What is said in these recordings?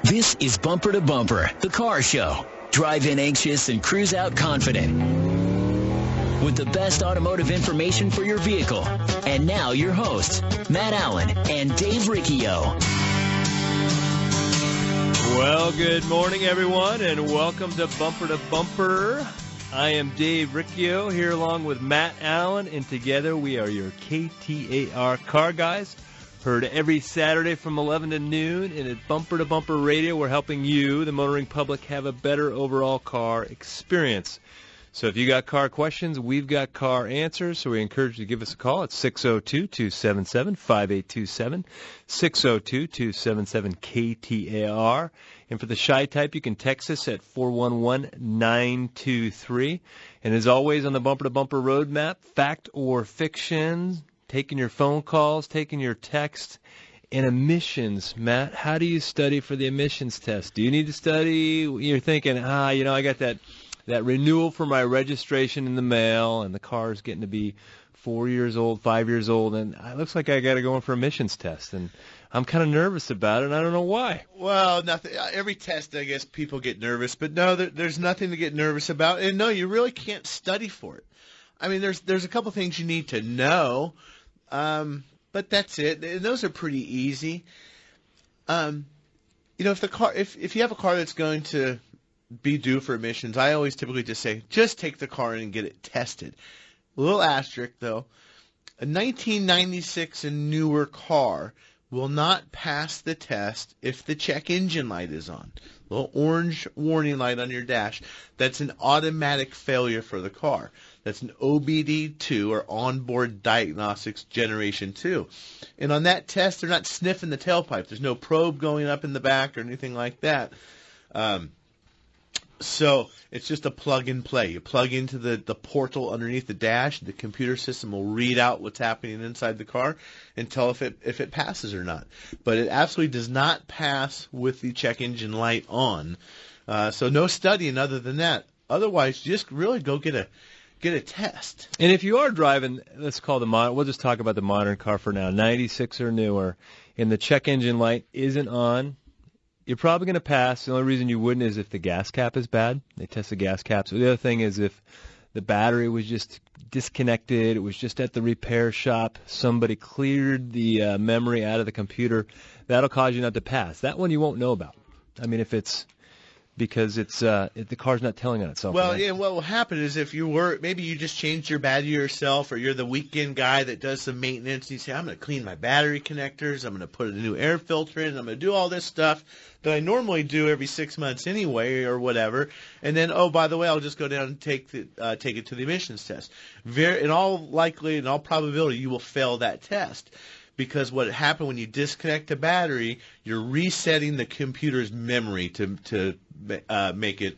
This is Bumper to Bumper, the car show. Drive in anxious and cruise out confident. With the best automotive information for your vehicle. And now your hosts, Matt Allen and Dave Riccio. Well, good morning, everyone, and welcome to Bumper to Bumper. I am Dave Riccio here along with Matt Allen, and together we are your KTAR car guys. Heard every Saturday from 11 to noon, and at Bumper to Bumper Radio, we're helping you, the motoring public, have a better overall car experience. So if you got car questions, we've got car answers, so we encourage you to give us a call at 602-277-5827, 602-277-KTAR. And for the shy type, you can text us at 411-923. And as always on the Bumper to Bumper roadmap, fact or fiction, taking your phone calls, taking your texts, and emissions. Matt, how do you study for the emissions test? Do you need to study? You're thinking, I got that renewal for my registration in the mail, and the car's getting to be 4 years old, 5 years old, and it looks like I got to go in for emissions test. And I'm kind of nervous about it, and I don't know why. Well, nothing. Every test, I guess, people get nervous, but no, there's nothing to get nervous about. And no, you really can't study for it. I mean, there's a couple things you need to know. But that's it. And those are pretty easy. If you have a car that's going to be due for emissions, I always typically just say, just take the car in and get it tested. A little asterisk, though. A 1996 and newer car will not pass the test if the check engine light is on. A little orange warning light on your dash. That's an automatic failure for the car. That's an OBD2, or onboard diagnostics generation 2. And on that test, they're not sniffing the tailpipe. There's no probe going up in the back or anything like that. So it's just a plug and play. You plug into the portal underneath the dash. The computer system will read out what's happening inside the car and tell if it passes or not. But it absolutely does not pass with the check engine light on. So no studying other than that. Otherwise, just really go get a test. And if you are driving, we'll just talk about the modern car for now, 96 or newer, and the check engine light isn't on, you're probably going to pass. The only reason you wouldn't is if the gas cap is bad. They test the gas caps. The other thing is if the battery was just disconnected, it was just at the repair shop, somebody cleared the memory out of the computer, that'll cause you not to pass. That one you won't know about. I mean, because the car's not telling on itself. Well, yeah, what will happen is if maybe you just changed your battery yourself, or you're the weekend guy that does some maintenance, and you say, I'm going to clean my battery connectors, I'm going to put a new air filter in, I'm going to do all this stuff that I normally do every 6 months anyway, or whatever, and then, oh, by the way, I'll just go down and take it to the emissions test. In all probability, you will fail that test. Because what happened when you disconnect the battery, you're resetting the computer's memory to make it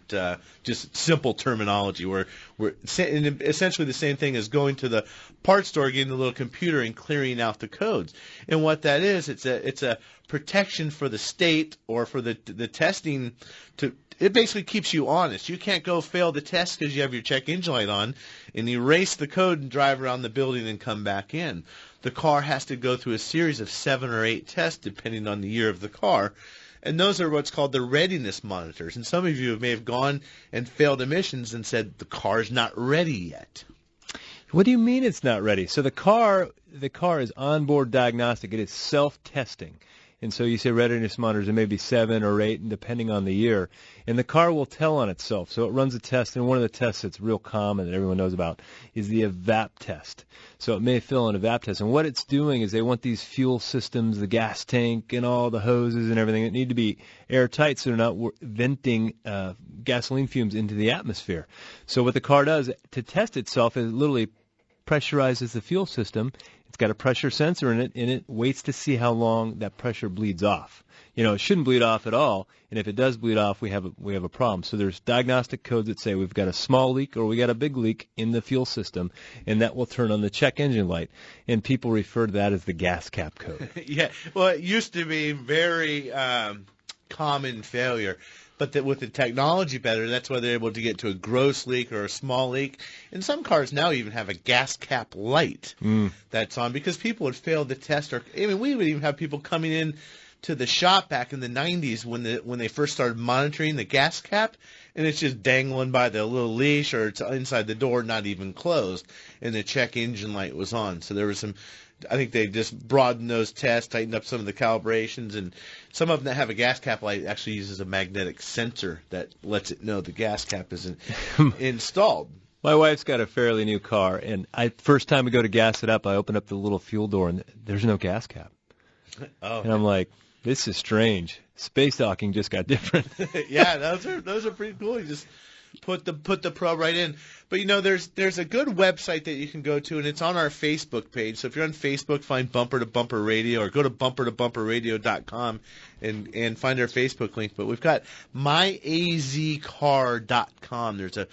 just simple terminology. And essentially the same thing as going to the parts store, getting the little computer and clearing out the codes. And what that is, it's a protection for the state or for the testing. It basically keeps you honest. You can't go fail the test because you have your check engine light on and erase the code and drive around the building and come back in. The car has to go through a series of 7 or 8 tests depending on the year of the car. And those are what's called the readiness monitors. And some of you may have gone and failed emissions and said the car's not ready yet. What do you mean it's not ready? So the car is onboard diagnostic. It is self-testing. And so you say readiness monitors, it may be 7 or 8, and depending on the year. And the car will tell on itself. So it runs a test, and one of the tests that's real common that everyone knows about is the evap test. So it may fill an evap test. And what it's doing is they want these fuel systems, the gas tank and all the hoses and everything, that need to be airtight so they're not venting gasoline fumes into the atmosphere. So what the car does to test itself is it literally pressurizes the fuel system. It's got a pressure sensor in it, and it waits to see how long that pressure bleeds off. It shouldn't bleed off at all, and if it does bleed off, we have a problem. So there's diagnostic codes that say we've got a small leak or we got a big leak in the fuel system, and that will turn on the check engine light. And people refer to that as the gas cap code. Yeah, well, it used to be very common failure. But with the technology better, that's why they're able to get to a gross leak or a small leak. And some cars now even have a gas cap light that's on because people would fail the test. We would even have people coming in to the shop back in the 90s when they first started monitoring the gas cap, and it's just dangling by the little leash, or it's inside the door, not even closed, and the check engine light was on. So there was some, I think they just broadened those tests, tightened up some of the calibrations, and some of them that have a gas cap light actually uses a magnetic sensor that lets it know the gas cap is installed. My wife's got a fairly new car, and first time we go to gas it up, I open up the little fuel door, and there's no gas cap. Oh, and I'm like, this is strange. Space docking just got different. Yeah, those are pretty cool. You just put the probe right in. But there's a good website that you can go to, and it's on our Facebook page. So if you're on Facebook, find Bumper to Bumper Radio, or go to bumpertobumperradio.com and find our Facebook link. But we've got myazcar.com. There's a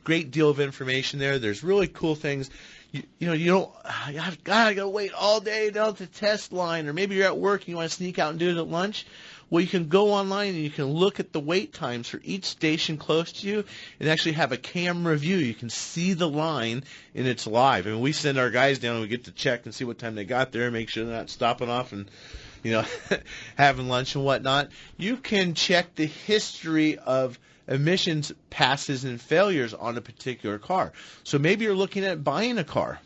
great deal of information there. There's really cool things. You don't, I gotta wait all day down at the test line, or maybe you're at work and you want to sneak out and do it at lunch. Well, you can go online and you can look at the wait times for each station close to you and actually have a camera view. You can see the line, and it's live. I mean, we send our guys down and we get to check and see what time they got there, make sure they're not stopping off and having lunch and whatnot. You can check the history of emissions passes and failures on a particular car. So maybe you're looking at buying a car,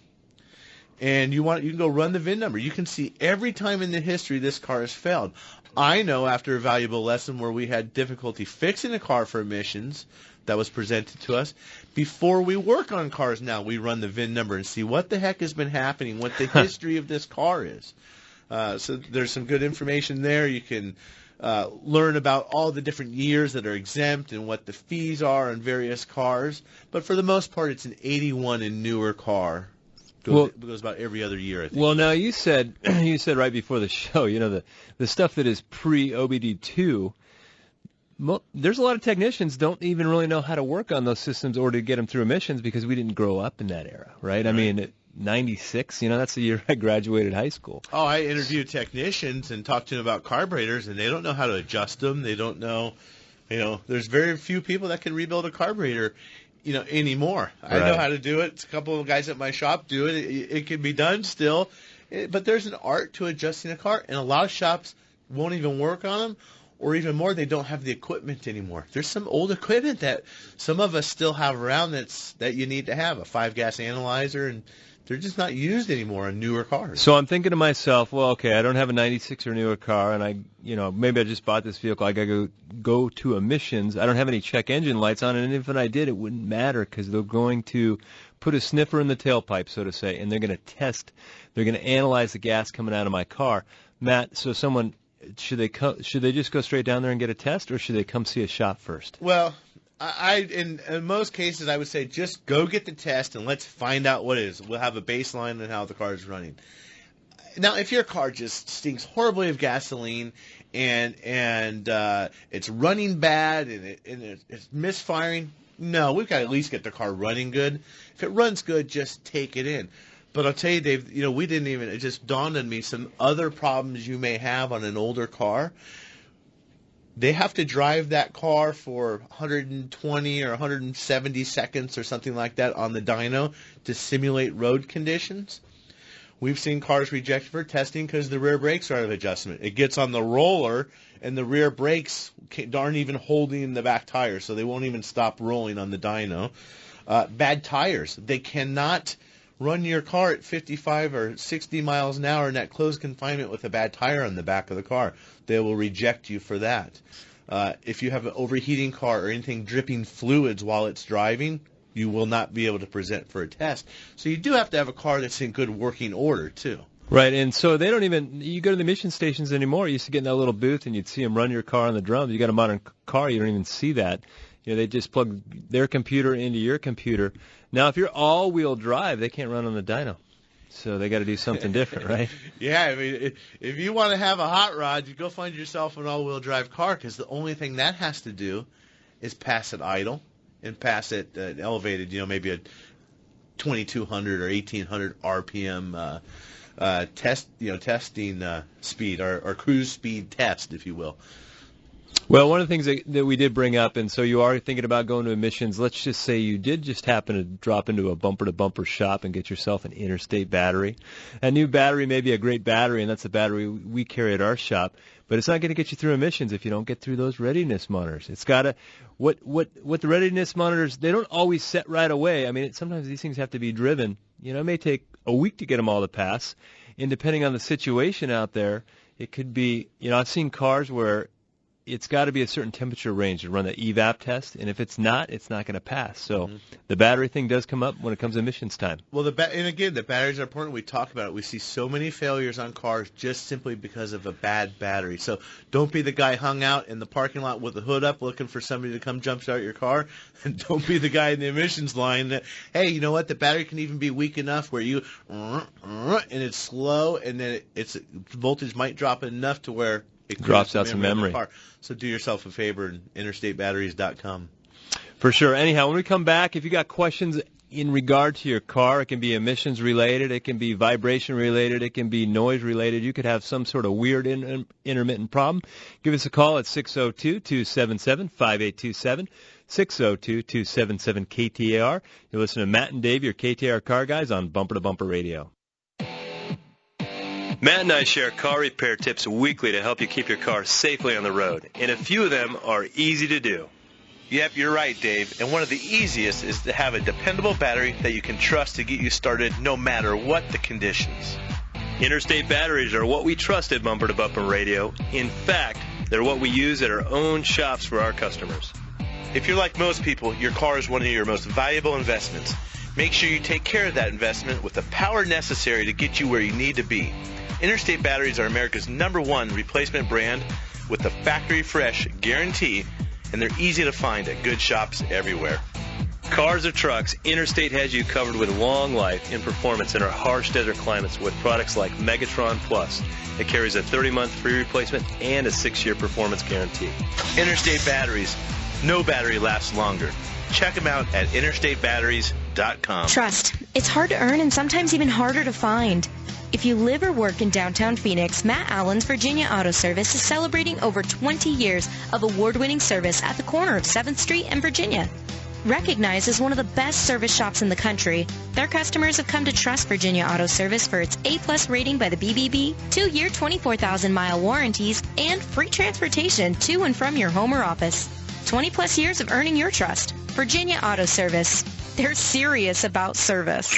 and you can go run the VIN number. You can see every time in the history this car has failed. I know after a valuable lesson where we had difficulty fixing a car for emissions that was presented to us, before we work on cars now, we run the VIN number and see what the heck has been happening, what the history of this car is. So there's some good information there. You can learn about all the different years that are exempt and what the fees are on various cars. But for the most part, it's an 81 and newer car. It goes about every other year, I think. Well, now you said right before the show, the stuff that is pre-OBD2, there's a lot of technicians don't even really know how to work on those systems or to get them through emissions because we didn't grow up in that era, right? I mean, 96, that's the year I graduated high school. Oh, I interview technicians and talk to them about carburetors, and they don't know how to adjust them. They don't know, there's very few people that can rebuild a carburetor, anymore. Right. I know how to do it. A couple of guys at my shop do it. It can be done still, but there's an art to adjusting a car, and a lot of shops won't even work on them, or even more, they don't have the equipment anymore. There's some old equipment that some of us still have around that you need to have, a 5-gas analyzer, and they're just not used anymore on newer cars. So I'm thinking to myself, well, okay, I don't have a 96 or newer car, and maybe I just bought this vehicle. I got to go to emissions. I don't have any check engine lights on, and even if I did, it wouldn't matter because they're going to put a sniffer in the tailpipe, so to say, and they're going to they're going to analyze the gas coming out of my car. Matt, so should they just go straight down there and get a test, or should they come see a shop first? Well, in most cases, I would say just go get the test and let's find out what it is. We'll have a baseline on how the car is running. Now, if your car just stinks horribly of gasoline and it's running bad and it's misfiring, no, we've got to at least get the car running good. If it runs good, just take it in. But I'll tell you, Dave, it just dawned on me some other problems you may have on an older car. They have to drive that car for 120 or 170 seconds or something like that on the dyno to simulate road conditions. We've seen cars rejected for testing because the rear brakes are out of adjustment. It gets on the roller, and the rear brakes aren't even holding the back tires, so they won't even stop rolling on the dyno. Bad tires. They cannot run your car at 55 or 60 miles an hour in that closed confinement with a bad tire on the back of the car. They will reject you for that. If you have an overheating car or anything dripping fluids while it's driving, you will not be able to present for a test. So you do have to have a car that's in good working order, too. Right, and so they don't even, you go to the emission stations anymore, you used to get in that little booth and you'd see them run your car on the drums. You got a modern car, you don't even see that. They just plug their computer into your computer. Now, if you're all-wheel drive, they can't run on the dyno. So they got to do something different, right? Yeah, I mean, if you want to have a hot rod, you go find yourself an all-wheel drive car because the only thing that has to do is pass it idle and pass it elevated, maybe a 2,200 or 1,800 RPM testing speed or cruise speed test, if you will. Well, one of the things that we did bring up, and so you are thinking about going to emissions, let's just say you did just happen to drop into a bumper-to-bumper shop and get yourself an interstate battery. A new battery may be a great battery, and that's the battery we carry at our shop, but it's not going to get you through emissions if you don't get through those readiness monitors. It's got to, what the readiness monitors, they don't always set right away. I mean, sometimes these things have to be driven. It may take a week to get them all to pass, and depending on the situation out there, it could be, I've seen cars where it's got to be a certain temperature range to run the evap test, and if it's not going to pass. So the battery thing does come up when it comes to emissions time. Well, and again, the batteries are important. We talk about it. We see so many failures on cars just simply because of a bad battery. So don't be the guy hung out in the parking lot with the hood up looking for somebody to come jumpstart your car, and don't be the guy in the emissions line that, hey, you know what? The battery can even be weak enough where you and it's slow, and then its voltage might drop enough to where it drops out some memory. So do yourself a favor and interstatebatteries.com. For sure. Anyhow, when we come back, if you got questions in regard to your car, it can be emissions related, it can be vibration related, it can be noise related. You could have some sort of weird intermittent problem. Give us a call at 602-277-5827. 602-277-KTAR. You listen to Matt and Dave, your KTAR car guys, on Bumper to Bumper Radio. Matt and I share car repair tips weekly to help you keep your car safely on the road, and a few of them are easy to do. Yep, you're right, Dave. And one of the easiest is to have a dependable battery that you can trust to get you started no matter what the conditions. Interstate batteries are what we trust at Bumper to Bumper Radio. In fact, they're what we use at our own shops for our customers. If you're like most people, your car is one of your most valuable investments. Make sure you take care of that investment with the power necessary to get you where you need to be. Interstate batteries are America's #1 replacement brand with the factory fresh guarantee, and they're easy to find at good shops everywhere. Cars or trucks, Interstate has you covered with long life and performance in our harsh desert climates with products like Megatron Plus. It carries a 30-month free replacement and a 6-year performance guarantee. Interstate batteries. No battery lasts longer. Check them out at interstatebatteries.com. Trust. It's hard to earn and sometimes even harder to find. If you live or work in downtown Phoenix, Matt Allen's Virginia Auto Service is celebrating over 20 years of award-winning service at the corner of 7th Street and Virginia. Recognized as one of the best service shops in the country, their customers have come to trust Virginia Auto Service for its A+ rating by the BBB, 2-year 24,000-mile warranties, and free transportation to and from your home or office. 20-plus years of earning your trust. Virginia Auto Service. They're serious about service.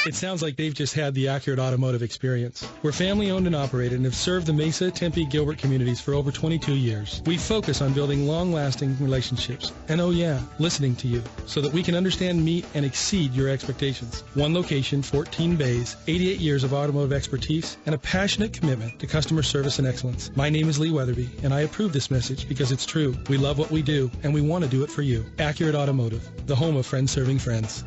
It sounds like they've just had the accurate automotive experience. We're family-owned and operated and have served the Mesa, Tempe, Gilbert communities for over 22 years. We focus on building long-lasting relationships. And oh yeah, listening to you so that we can understand, meet, and exceed your expectations. One location, 14 bays, 88 years of automotive expertise, and a passionate commitment to customer service and excellence. My name is Lee Weatherby, and I approve this message because it's true. We love what we do, and we want to do it for you. Accurate Automotive, the home of friends serving friends.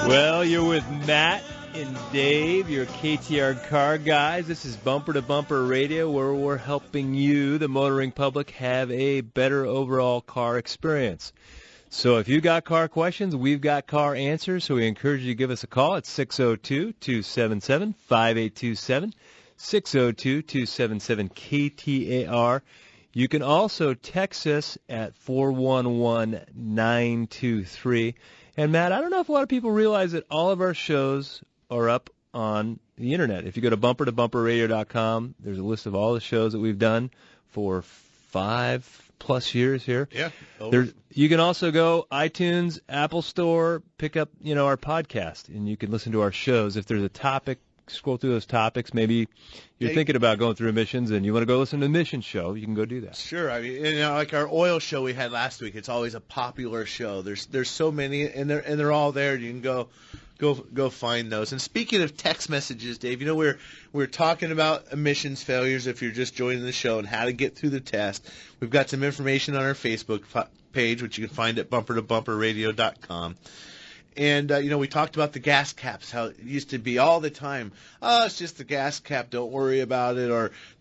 Well, you're with Matt and Dave, your KTAR car guys. This is Bumper to Bumper Radio, where we're helping you, the motoring public, have a better overall car experience. So if you got car questions, we've got car answers, so we encourage you to give us a call at 602-277-5827, 602-277-KTAR. You can also text us at 411-923. And, Matt, I don't know if a lot of people realize that all of our shows are up on the Internet. If you go to bumpertobumperradio.com, there's a list of all the shows that we've done for 5+ years here. Yeah. You can also go iTunes, Apple Store, pick up, our podcast, and you can listen to our shows. If there's a topic, scroll through those topics. Maybe you're thinking about going through emissions and you want to go listen to the emissions show, you can go do that. Sure. I mean, like our oil show we had last week, it's always a popular show. There's so many, and they're all there. You can go find those. And speaking of text messages, Dave, we're talking about emissions failures if you're just joining the show and how to get through the test. We've got some information on our Facebook page, which you can find at bumpertobumperradio.com. And, we talked about the gas caps, how it used to be all the time, oh, it's just the gas cap, don't worry about it,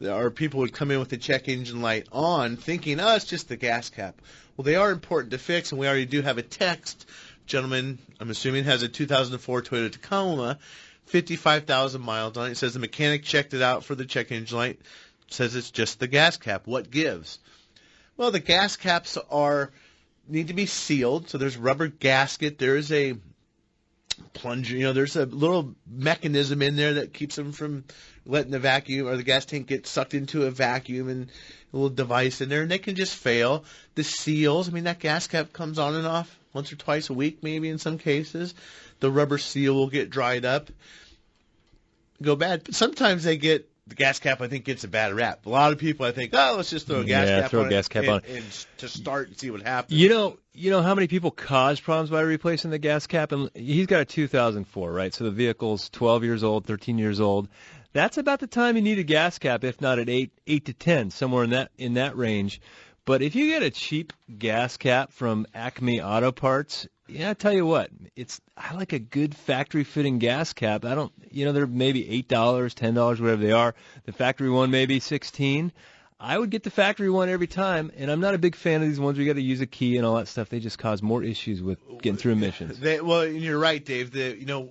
or people would come in with the check engine light on thinking, oh, it's just the gas cap. Well, they are important to fix, and we already do have a text. Gentleman, I'm assuming, has a 2004 Toyota Tacoma, 55,000 miles on it. It says the mechanic checked it out for the check engine light. It says it's just the gas cap. What gives? Well, the gas caps need to be sealed, so there's rubber gasket. There is a plunger, there's a little mechanism in there that keeps them from letting the vacuum or the gas tank get sucked into a vacuum, and a little device in there, and they can just fail. The seals, that gas cap comes on and off once or twice a week, maybe in some cases. The rubber seal will get dried up, go bad. But sometimes the gas cap, I think, gets a bad rap. A lot of people, I think, let's just throw a gas cap on and to start and see what happens. You know how many people cause problems by replacing the gas cap? And he's got a 2004, right? So the vehicle's 12 years old, 13 years old. That's about the time you need a gas cap, if not at 8 to 10, somewhere in that range. But if you get a cheap gas cap from Acme Auto Parts, I tell you what, I like a good factory fitting gas cap. They're maybe $8, $10, whatever they are. The factory one maybe $16. I would get the factory one every time, and I'm not a big fan of these ones where you got to use a key and all that stuff. They just cause more issues with getting through emissions. You're right, Dave.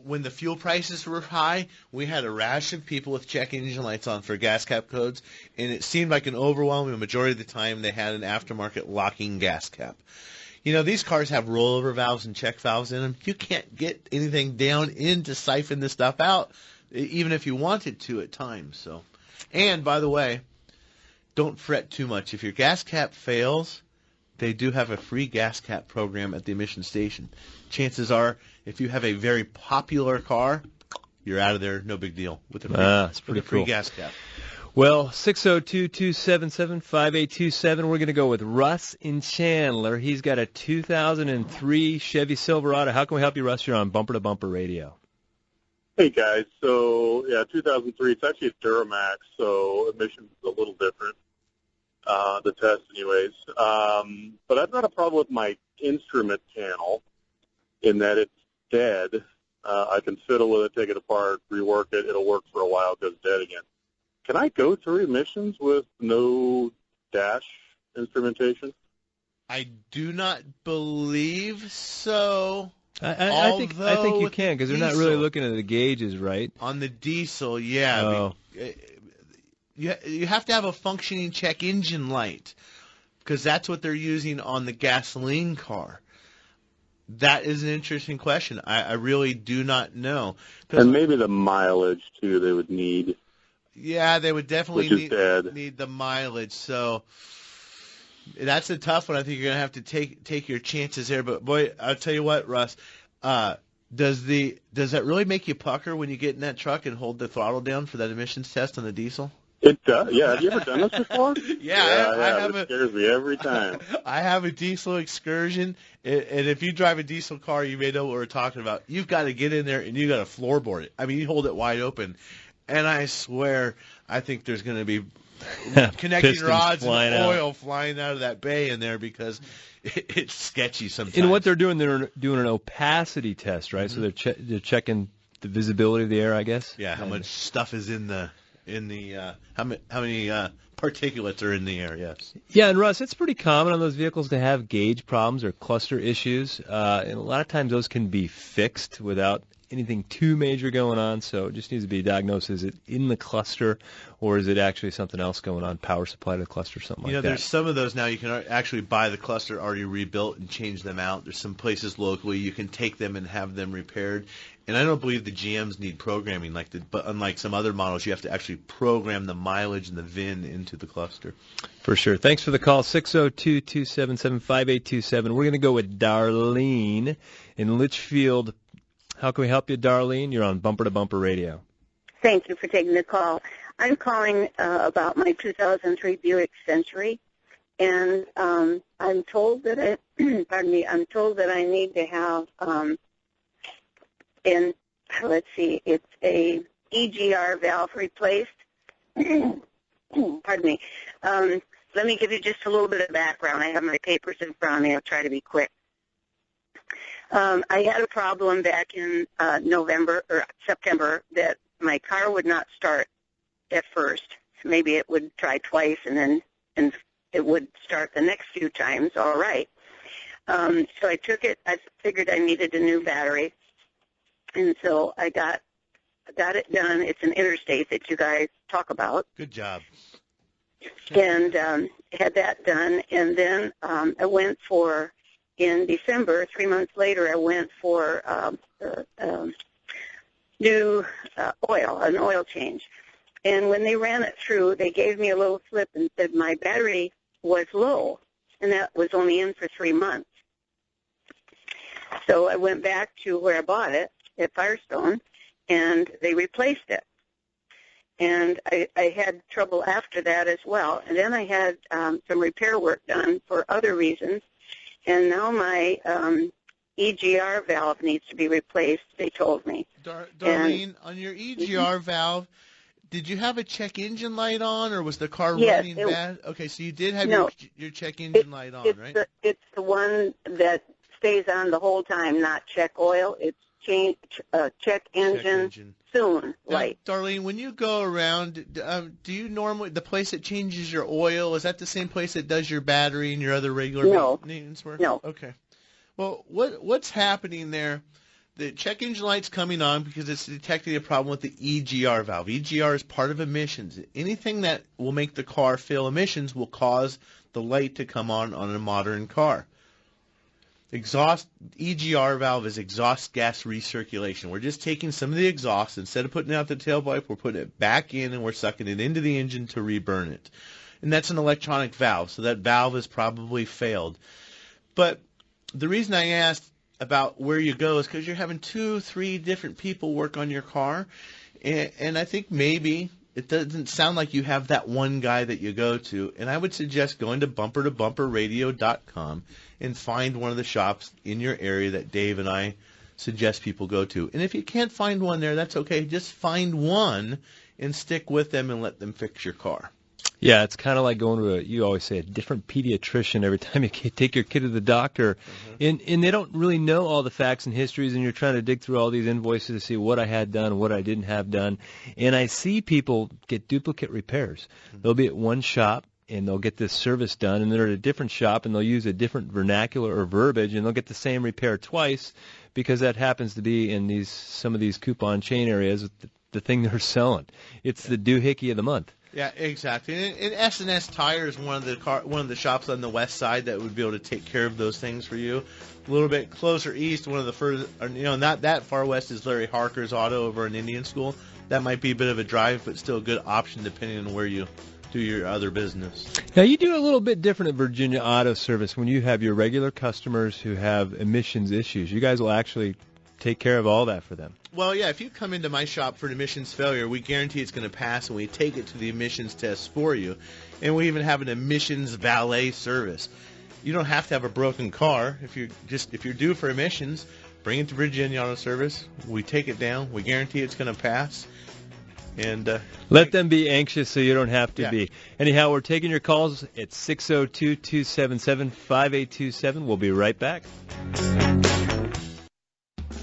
When the fuel prices were high, we had a rash of people with check engine lights on for gas cap codes, and it seemed like an overwhelming majority of the time they had an aftermarket locking gas cap. These cars have rollover valves and check valves in them. You can't get anything down in to siphon this stuff out, even if you wanted to at times. So, and by the way, don't fret too much. If your gas cap fails, they do have a free gas cap program at the emission station. Chances are, if you have a very popular car, you're out of there, no big deal, with a free gas cap. Well, 602-277-5827. We're going to go with Russ in Chandler. He's got a 2003 Chevy Silverado. How can we help you, Russ? You're on Bumper to Bumper Radio. Hey, guys. So, 2003, it's actually a Duramax, so emissions is a little different, the test anyways. But I've got a problem with my instrument panel in that it's dead. I can fiddle with it, take it apart, rework it. It'll work for a while, it goes dead again. Can I go through emissions with no dash instrumentation? I do not believe so. I think you can, because they're not really looking at the gauges, right? On the diesel, yeah. Oh. You have to have a functioning check engine light, because that's what they're using on the gasoline car. That is an interesting question. I really do not know. And maybe the mileage, too, they would need. Yeah, they would definitely need the mileage. So that's a tough one. I think you're going to have to take your chances there. But, boy, I'll tell you what, Russ, does that really make you pucker when you get in that truck and hold the throttle down for that emissions test on the diesel? It does. Yeah, have you ever done this before? Yeah, it scares me every time. I have a diesel excursion, and if you drive a diesel car, you may know what we're talking about. You've got to get in there, and you've got to floorboard it. I mean, you hold it wide open. And I swear, I think there's going to be connecting rods and oil flying out of that bay in there, because it's sketchy sometimes. And what they're doing an opacity test, right? Mm-hmm. So they're checking the visibility of the air, I guess. Yeah, how much stuff is in the how many particulates are in the air? Yes. Yeah, and Russ, it's pretty common on those vehicles to have gauge problems or cluster issues, and a lot of times those can be fixed without anything too major going on, so it just needs to be diagnosed. Is it in the cluster, or is it actually something else going on, power supply to the cluster, something like that? There's some of those now you can actually buy the cluster already rebuilt and change them out. There's some places locally you can take them and have them repaired. And I don't believe the GMs need programming, but unlike some other models, you have to actually program the mileage and the VIN into the cluster. For sure. Thanks for the call, 602-277-5827. We're going to go with Darlene in Litchfield. How can we help you, Darlene? You're on Bumper to Bumper Radio. Thank you for taking the call. I'm calling about my 2003 Buick Sentry, and I'm told that I'm told that I need to have it's a EGR valve replaced. Pardon me. Let me give you just a little bit of background. I have my papers in front of me. I'll try to be quick. I had a problem back in November or September that my car would not start at first. Maybe it would try twice and it would start the next few times all right. So I took it. I figured I needed a new battery, and so I got it done. It's an Interstate that you guys talk about. Good job. And had that done, and then I went for, in December, 3 months later, I went for new oil, an oil change. And when they ran it through, they gave me a little slip and said my battery was low, and that was only in for 3 months. So I went back to where I bought it at Firestone, and they replaced it. And I had trouble after that as well. And then I had some repair work done for other reasons, and now my EGR valve needs to be replaced, they told me. Darlene, on your EGR valve, did you have a check engine light on, or was the car running bad? Okay, so you did have your check engine light on, right? It's the one that stays on the whole time, not check oil. It's check engine soon light. Darlene, when you go around, do you normally, the place that changes your oil, is that the same place that does your battery and your other regular maintenance work? No. Okay. Well, what's happening there? The check engine light's coming on because it's detecting a problem with the EGR valve. EGR is part of emissions. Anything that will make the car fail emissions will cause the light to come on a modern car. EGR valve is exhaust gas recirculation. We're just taking some of the exhaust, instead of putting it out the tailpipe, we're putting it back in and we're sucking it into the engine to reburn it. And that's an electronic valve, so that valve has probably failed. But the reason I asked about where you go is because you're having 2-3 different people work on your car, and I think maybe it doesn't sound like you have that one guy that you go to, and I would suggest going to bumpertobumperradio.com and find one of the shops in your area that Dave and I suggest people go to. And if you can't find one there, that's okay. Just find one and stick with them and let them fix your car. Yeah, it's kind of like going to you always say, a different pediatrician every time you take your kid to the doctor. And they don't really know all the facts and histories, and you're trying to dig through all these invoices to see what I had done and what I didn't have done. And I see people get duplicate repairs. They'll be at one shop, and they'll get this service done, and they're at a different shop, and they'll use a different vernacular or verbiage, and they'll get the same repair twice because that happens to be in some of these coupon chain areas the thing they're selling. It's the doohickey of the month. Yeah, exactly. And S&S Tire is one of the shops on the west side that would be able to take care of those things for you. A little bit closer east, one of the further, not that far west, is Larry Harker's Auto over in Indian School. That might be a bit of a drive, but still a good option depending on where you do your other business. Now, you do a little bit different at Virginia Auto Service when you have your regular customers who have emissions issues. You guys will actually take care of all that for them. Well, yeah, if you come into my shop for an emissions failure, we guarantee it's going to pass, and we take it to the emissions test for you. And we even have an emissions valet service. You don't have to have a broken car. If you're due for emissions, bring it to Virginia Auto Service. We take it down. We guarantee it's going to pass. And let them be anxious so you don't have to be. Anyhow, we're taking your calls at 602-277-5827. We'll be right back.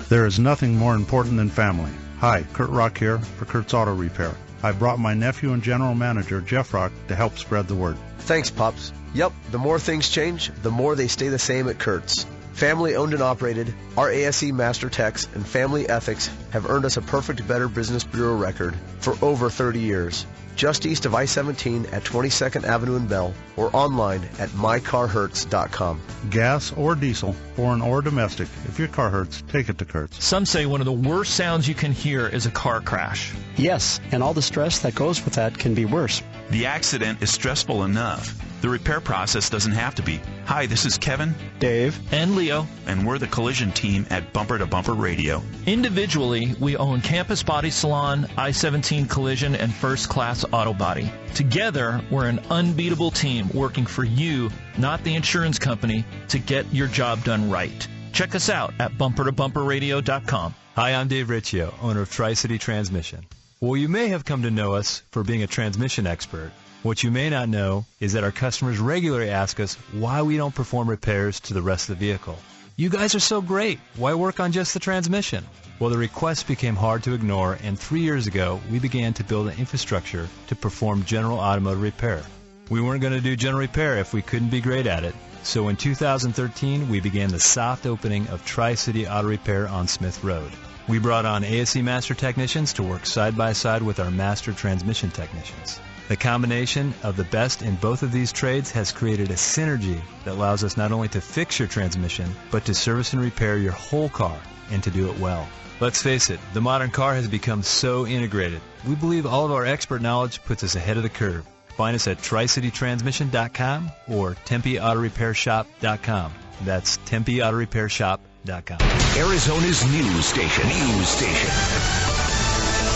There is nothing more important than family. Hi, Kurt Rock here for Kurt's Auto Repair. I brought my nephew and general manager, Jeff Rock, to help spread the word. Thanks, Pops. Yep, the more things change, the more they stay the same at Kurt's. Family owned and operated, our ASE Master Techs and family ethics have earned us a perfect Better Business Bureau record for over 30 years. Just east of I-17 at 22nd Avenue in Bell, or online at mycarhurts.com. Gas or diesel, foreign or domestic, if your car hurts, take it to Kurt's. Some say one of the worst sounds you can hear is a car crash. Yes, and all the stress that goes with that can be worse. The accident is stressful enough. The repair process doesn't have to be. Hi, this is Kevin, Dave, and Leo, and we're the collision team at Bumper to Bumper Radio. Individually, we own Campus Body Salon, I-17 Collision, and First Class Auto Body. Together, we're an unbeatable team working for you, not the insurance company, to get your job done right. Check us out at bumpertobumperradio.com. Hi, I'm Dave Riccio, owner of Tri-City Transmission. Well, you may have come to know us for being a transmission expert. What you may not know is that our customers regularly ask us why we don't perform repairs to the rest of the vehicle. "You guys are so great. Why work on just the transmission?" Well, the requests became hard to ignore, and 3 years ago, we began to build an infrastructure to perform general automotive repair. We weren't going to do general repair if we couldn't be great at it. So in 2013, we began the soft opening of Tri-City Auto Repair on Smith Road. We brought on ASE master technicians to work side by side with our master transmission technicians. The combination of the best in both of these trades has created a synergy that allows us not only to fix your transmission, but to service and repair your whole car, and to do it well. Let's face it, the modern car has become so integrated. We believe all of our expert knowledge puts us ahead of the curve. Find us at TriCityTransmission.com or TempeAutoRepairShop.com. That's TempeAutoRepairShop.com. Arizona's news station.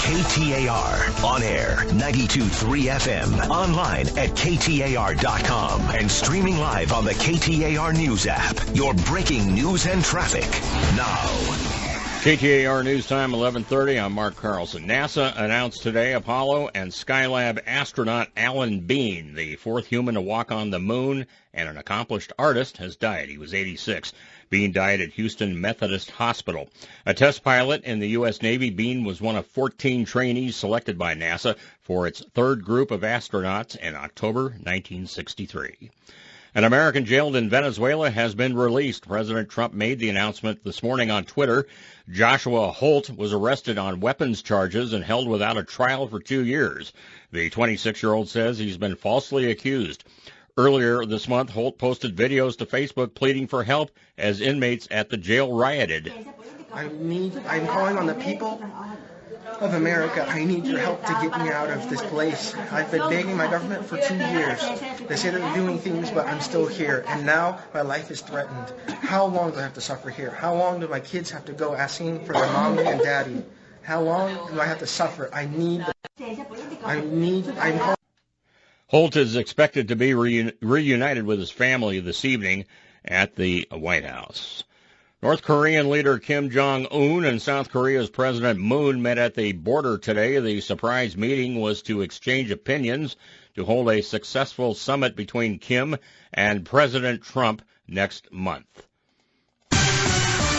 KTAR. On air, 92.3 FM. Online at KTAR.com. And streaming live on the KTAR News app. Your breaking news and traffic. Now. KTAR News Time, 11:30. I'm Mark Carlson. NASA announced today Apollo and Skylab astronaut Alan Bean, the fourth human to walk on the moon and an accomplished artist, has died. He was 86. Bean died at Houston Methodist Hospital. A test pilot in the U.S. Navy, Bean was one of 14 trainees selected by NASA for its third group of astronauts in October 1963. An American jailed in Venezuela has been released. President Trump made the announcement this morning on Twitter. Joshua Holt was arrested on weapons charges and held without a trial for 2 years. The 26-year-old says he's been falsely accused. Earlier this month, Holt posted videos to Facebook pleading for help as inmates at the jail rioted. I'm calling on the people of America. I need your help to get me out of this place. I've been begging my government for 2 years. They say they're doing things, but I'm still here. And now my life is threatened. How long do I have to suffer here? How long do my kids have to go asking for their mommy and daddy? How long do I have to suffer? Holt is expected to be reunited with his family this evening at the White House. North Korean leader Kim Jong-un and South Korea's President Moon met at the border today. The surprise meeting was to exchange opinions to hold a successful summit between Kim and President Trump next month.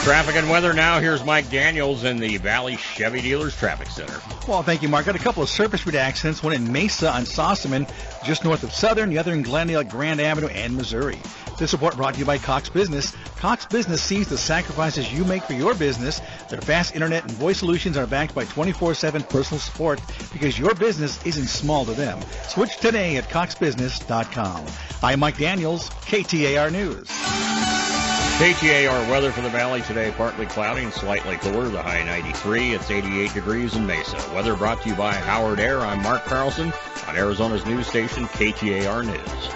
Traffic and weather now. Here's Mike Daniels in the Valley Chevy Dealers Traffic Center. Well, thank you, Mark. Got a couple of surface route accidents, one in Mesa on Sossaman, just north of Southern, the other in Glendale at Grand Avenue and Missouri. This report brought to you by Cox Business. Cox Business sees the sacrifices you make for your business. Their fast internet and voice solutions are backed by 24/7 personal support because your business isn't small to them. Switch today at coxbusiness.com. I'm Mike Daniels, KTAR News. KTAR weather for the Valley today, partly cloudy and slightly cooler. The high 93. It's 88 degrees in Mesa. Weather brought to you by Howard Air. I'm Mark Carlson on Arizona's news station, KTAR News.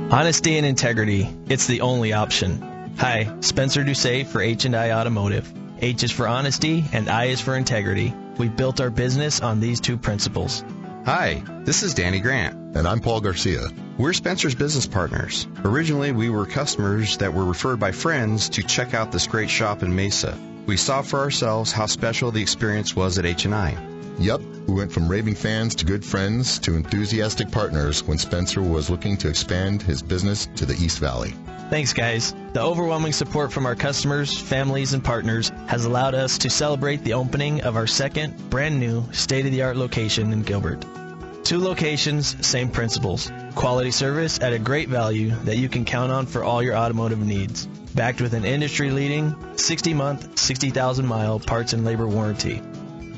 Honesty and integrity. It's the only option. Hi, Spencer Doucet for H&I Automotive. H is for honesty and I is for integrity. We've built our business on these two principles. Hi, this is Danny Grant. And I'm Paul Garcia. We're Spencer's business partners. Originally, we were customers that were referred by friends to check out this great shop in Mesa. We saw for ourselves how special the experience was at H&I. Yep, we went from raving fans to good friends to enthusiastic partners when Spencer was looking to expand his business to the East Valley. Thanks, guys. The overwhelming support from our customers, families, and partners has allowed us to celebrate the opening of our second, brand-new, state-of-the-art location in Gilbert. 2 locations, same principles. Quality service at a great value that you can count on for all your automotive needs. Backed with an industry-leading 60-month, 60,000-mile parts and labor warranty.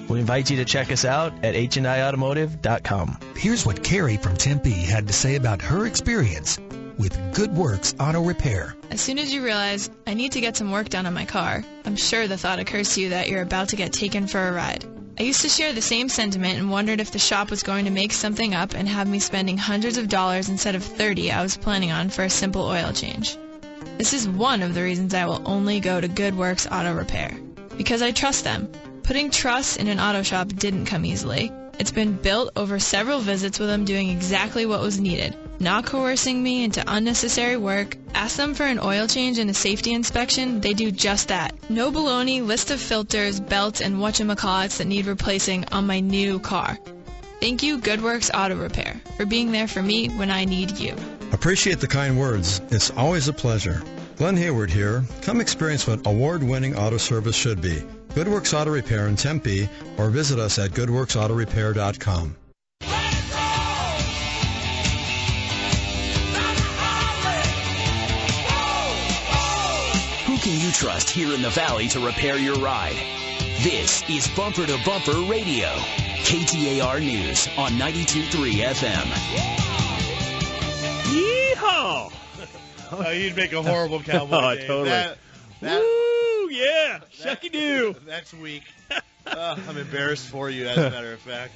We invite you to check us out at HNIautomotive.com. Here's what Carrie from Tempe had to say about her experience with Good Works Auto Repair. As soon as you realize, I need to get some work done on my car, I'm sure the thought occurs to you that you're about to get taken for a ride. I used to share the same sentiment and wondered if the shop was going to make something up and have me spending hundreds of dollars instead of $30 I was planning on for a simple oil change. This is one of the reasons I will only go to Good Works Auto Repair. Because I trust them. Putting trust in an auto shop didn't come easily. It's been built over several visits with them doing exactly what was needed, not coercing me into unnecessary work. Ask them for an oil change and a safety inspection, they do just that. No baloney list of filters, belts, and whatchamacallits that need replacing on my new car. Thank you, Good Works Auto Repair, for being there for me when I need you. Appreciate the kind words. It's always a pleasure. Glenn Hayward here. Come experience what award-winning auto service should be. Good Works Auto Repair in Tempe, or visit us at goodworksautorepair.com. Who can you trust here in the Valley to repair your ride? This is Bumper to Bumper Radio. KTAR News on 92.3 FM. Yeehaw! Oh, you'd make a horrible cowboy. Oh, Dave. totally. Woo, yeah. Shucky-doo. That's weak. I'm embarrassed for you, as a matter of fact.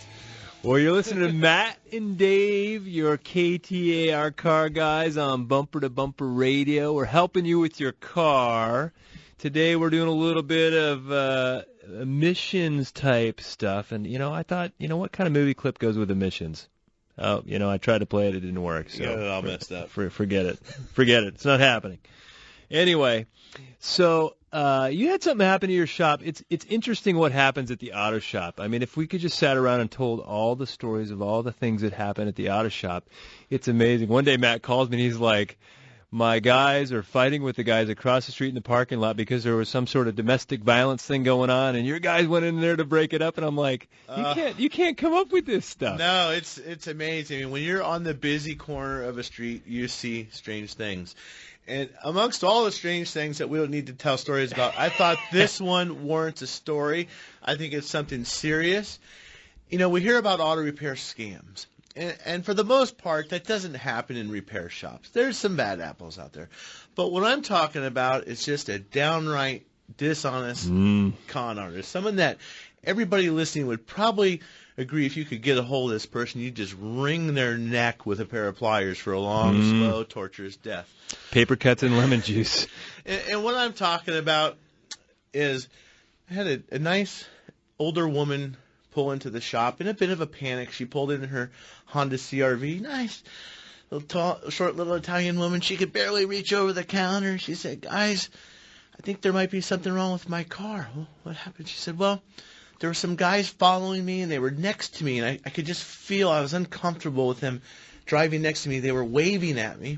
Well, you're listening to Matt and Dave, your KTAR car guys on Bumper to Bumper Radio. We're helping you with your car. Today we're doing a little bit of emissions type stuff. And, I thought, what kind of movie clip goes with emissions? Oh, I tried to play it. It didn't work. So you got it all messed up. Forget it. Forget it. It's not happening. Anyway, so you had something happen to your shop. It's interesting what happens at the auto shop. I mean, if we could just sat around and told all the stories of all the things that happen at the auto shop, it's amazing. One day Matt calls me and he's like, my guys are fighting with the guys across the street in the parking lot because there was some sort of domestic violence thing going on, and your guys went in there to break it up. And I'm like, you can't come up with this stuff. No, it's amazing. I mean, when you're on the busy corner of a street, you see strange things. And amongst all the strange things that we don't need to tell stories about, I thought this one warrants a story. I think it's something serious. We hear about auto repair scams. And for the most part, that doesn't happen in repair shops. There's some bad apples out there. But what I'm talking about is just a downright dishonest con artist. Someone that everybody listening would probably agree if you could get a hold of this person, you'd just wring their neck with a pair of pliers for a long, slow, torturous death. Paper cuts and lemon juice. And what I'm talking about is I had a nice older woman pull into the shop in a bit of a panic. She pulled in her Honda CR-V. Nice, short little Italian woman. She could barely reach over the counter. She said, guys, I think there might be something wrong with my car. Well, what happened? She said, well, there were some guys following me, and they were next to me, and I could just feel I was uncomfortable with them driving next to me. They were waving at me,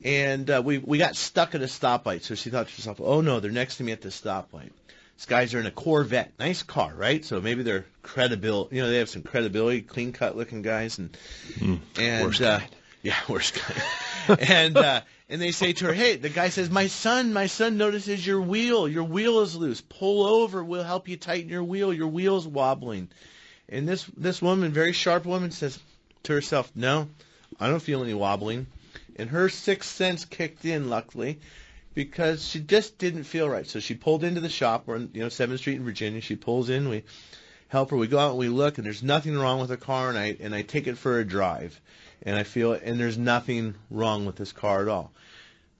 and we got stuck at a stoplight. So she thought to herself, oh, no, they're next to me at the stoplight. These guys are in a Corvette. Nice car, right? So maybe they're credible. They have some credibility, clean-cut looking guys. And worst kind. Yeah, worst kind. And they say to her, hey, the guy says, my son notices your wheel is loose. Pull over. We'll help you tighten your wheel. Your wheel's wobbling. And this woman, very sharp woman, says to herself, no, I don't feel any wobbling. And her sixth sense kicked in, luckily, because she just didn't feel right. So she pulled into the shop. We're on 7th Street in Virginia. She pulls in. We help her. We go out and we look, and there's nothing wrong with her car. And I take it for a drive, and I feel it, and there's nothing wrong with this car at all.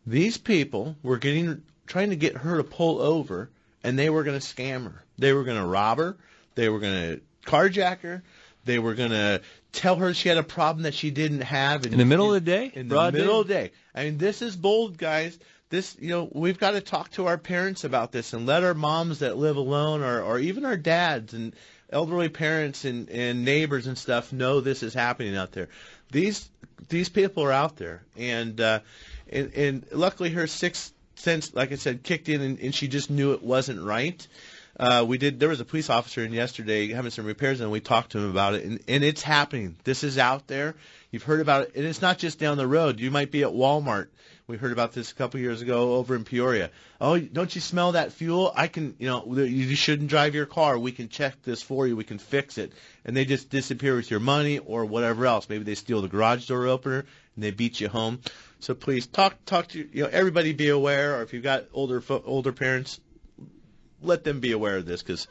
These people were trying to get her to pull over, and they were going to scam her. They were going to rob her. They were going to carjack her. They were going to tell her she had a problem that she didn't have. In the middle of the day? In the middle of the day. I mean, this is bold, guys. This, we've got to talk to our parents about this and let our moms that live alone or even our dads and elderly parents and neighbors and stuff know this is happening out there. These people are out there, and luckily her sixth sense, like I said, kicked in, and she just knew it wasn't right. There was a police officer in yesterday having some repairs, and we talked to him about it, and it's happening. This is out there. You've heard about it, and it's not just down the road. You might be at Walmart. We heard about this a couple years ago over in Peoria. Oh, don't you smell that fuel? You shouldn't drive your car. We can check this for you. We can fix it. And they just disappear with your money or whatever else. Maybe they steal the garage door opener and they beat you home. So please talk to everybody. Be aware, or if you've got older parents, let them be aware of this, because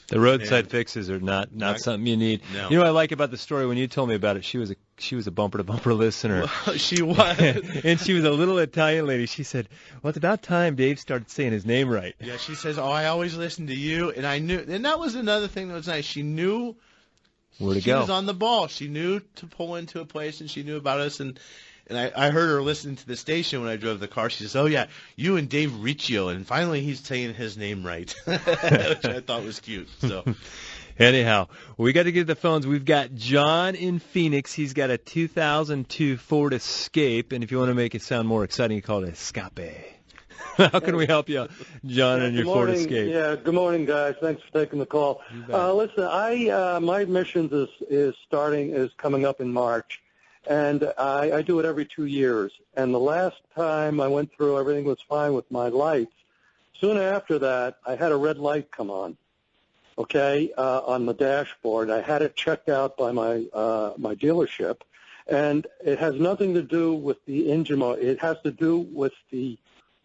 the roadside fixes are not something you need. No. You know what I like about the story? When you told me about it, she was a bumper to bumper listener. Well, she was. And she was a little Italian lady. She said, well, it's about time Dave started saying his name right. Yeah, she says, oh, I always listen to you. And I knew, and that was another thing that was nice. She knew where to go. She was on the ball. She knew to pull into a place, and she knew about us. And I heard her listening to the station when I drove the car. She says, oh, yeah, you and Dave Riccio. And finally he's saying his name right, which I thought was cute. So, Anyhow, we got to get to the phones. We've got John in Phoenix. He's got a 2002 Ford Escape, and if you want to make it sound more exciting, you call it Escape. How can we help you, John, and your Ford Escape? Yeah, good morning, guys. Thanks for taking the call. Listen, my emissions is coming up in March, and I do it every 2 years. And the last time I went through, everything was fine with my lights. Soon after that, I had a red light come on. Okay, on the dashboard. I had it checked out by my dealership, and it has nothing to do with the engine motor. It has to do with the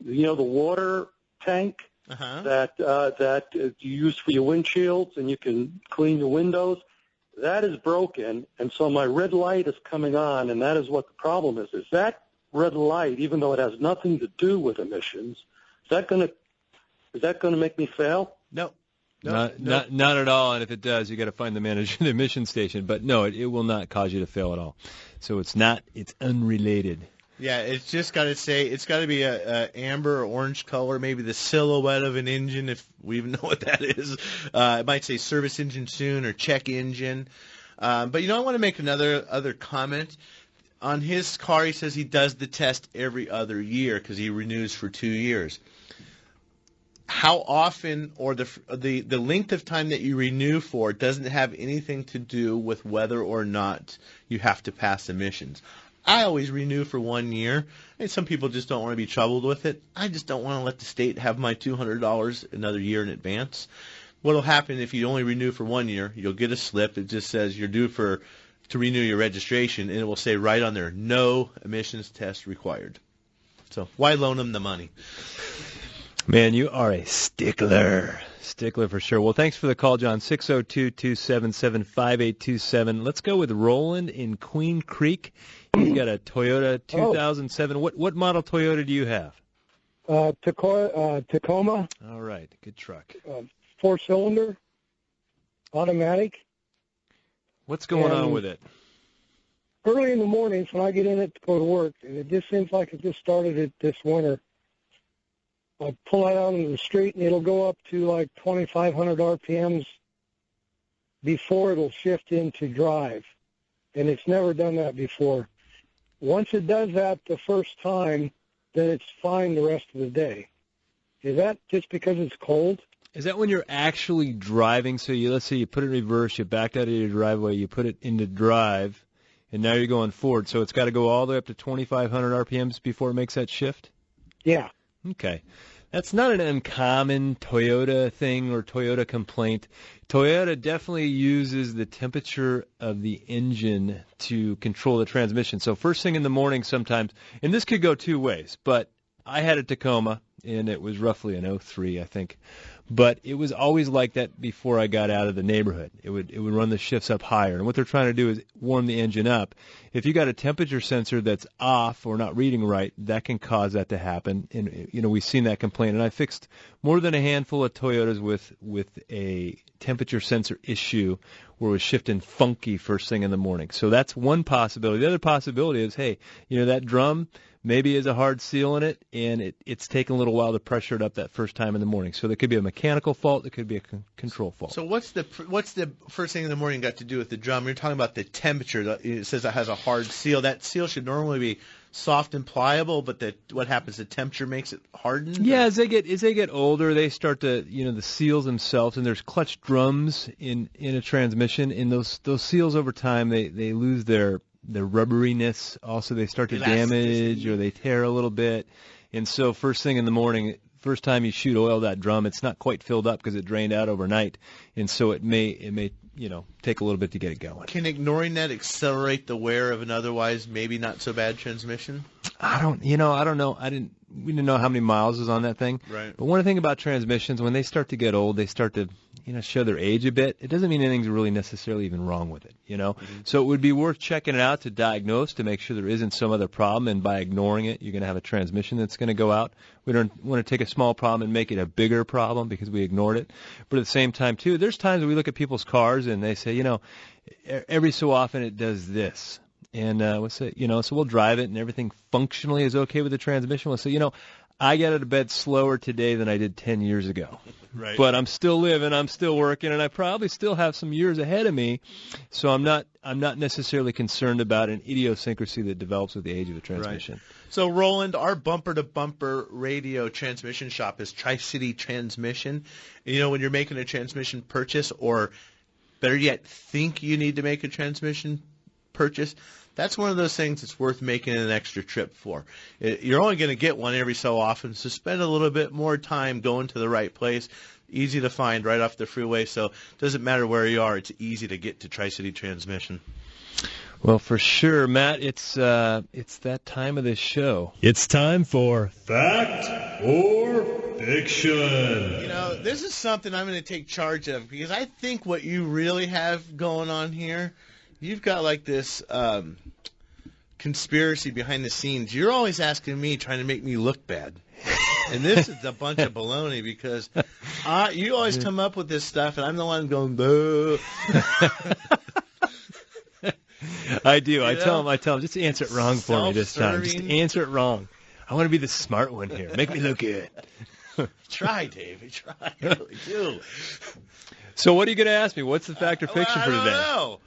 water tank that you use for your windshields, and you can clean your windows. That is broken, and so my red light is coming on, and that is what the problem is. Is that red light, even though it has nothing to do with emissions, is that going to make me fail? No. Not at all, and if it does, you got to find the manager of the emission station. But no, it will not cause you to fail at all. So it's unrelated. Yeah, it's just got to be a amber or orange color, maybe the silhouette of an engine, if we even know what that is. It might say service engine soon or check engine. But I want to make other comment. On his car, he says he does the test every other year because he renews for 2 years. How often or the length of time that you renew for doesn't have anything to do with whether or not you have to pass emissions. I always renew for 1 year, and some people just don't want to be troubled with it. I just don't want to let the state have my $200 another year in advance. What will happen if you only renew for 1 year, you'll get a slip that just says you're due to renew your registration, and it will say right on there, no emissions test required. So why loan them the money? Man, you are a stickler. Stickler for sure. Well, thanks for the call, John. 602-277-5827. Let's go with Roland in Queen Creek. He's got a Toyota 2007. What model Toyota do you have? Tacoma. All right. Good truck. 4-cylinder, automatic. What's going on with it? Early in the mornings when I get in it to go to work, and it just seems like it just started it this winter. I pull it out on the street, and it'll go up to like 2,500 RPMs before it'll shift into drive. And it's never done that before. Once it does that the first time, then it's fine the rest of the day. Is that just because it's cold? Is that when you're actually driving? So let's say you put it in reverse, you backed out of your driveway, you put it into drive, and now you're going forward. So it's got to go all the way up to 2,500 RPMs before it makes that shift? Yeah. Okay. That's not an uncommon Toyota thing or Toyota complaint. Toyota definitely uses the temperature of the engine to control the transmission. So first thing in the morning sometimes, and this could go two ways, but I had a Tacoma, and it was roughly an 03, I think. But it was always like that before I got out of the neighborhood. It would run the shifts up higher. And what they're trying to do is warm the engine up. If you got a temperature sensor that's off or not reading right, that can cause that to happen. And we've seen that complaint. And I fixed more than a handful of Toyotas with a temperature sensor issue where it was shifting funky first thing in the morning. So that's one possibility. The other possibility is, hey, that drum maybe is a hard seal in it, and it's taking a little while to pressure it up that first time in the morning. So there could be a mechanical fault. There could be a control fault. So what's the first thing in the morning got to do with the drum? You're talking about the temperature. It says it has a hard seal. That seal should normally be soft and pliable, but what happens? The temperature makes it harden? Yeah, as they get older, they start to, the seals themselves, and there's clutch drums in a transmission, and those seals over time, they lose their rubberiness. Also, they start to damage or they tear a little bit. And so first thing in the morning, first time you shoot oil that drum, it's not quite filled up because it drained out overnight. And so it may take a little bit to get it going. Can ignoring that accelerate the wear of an otherwise maybe not so bad transmission? I don't know. We didn't know how many miles was on that thing. Right. But one thing about transmissions, when they start to get old, they start to, show their age a bit. It doesn't mean anything's really necessarily even wrong with it, Mm-hmm. So it would be worth checking it out to diagnose to make sure there isn't some other problem. And by ignoring it, you're going to have a transmission that's going to go out. We don't want to take a small problem and make it a bigger problem because we ignored it. But at the same time, too, there's times we look at people's cars and they say, every so often it does this. And we'll say, so we'll drive it and everything functionally is okay with the transmission. We'll say, I get out of bed slower today than I did 10 years ago. Right. But I'm still living, I'm still working, and I probably still have some years ahead of me. So I'm not necessarily concerned about an idiosyncrasy that develops with the age of the transmission. Right. So, Roland, our bumper-to-bumper radio transmission shop is Tri-City Transmission. You know, when you're making a transmission purchase, or better yet, think you need to make a transmission purchase, that's one of those things that's worth making an extra trip for. You're only going to get one every so often, so spend a little bit more time going to the right place. Easy to find right off the freeway, so it doesn't matter where you are. It's easy to get to Tri-City Transmission. Well, for sure, Matt, it's that time of this show. It's time for Fact or Fiction. You know, this is something I'm going to take charge of, because I think what you really have going on here, you've got like this conspiracy behind the scenes. You're always asking me, trying to make me look bad. And this is a bunch of baloney, because you always come up with this stuff, and I'm the one going, boo. I do. I tell him, just answer it wrong for me this time. Just answer it wrong. I want to be the smart one here. Make me look good. Try, David. Try. I really do. So what are you going to ask me? What's the fact or fiction for today? I don't know.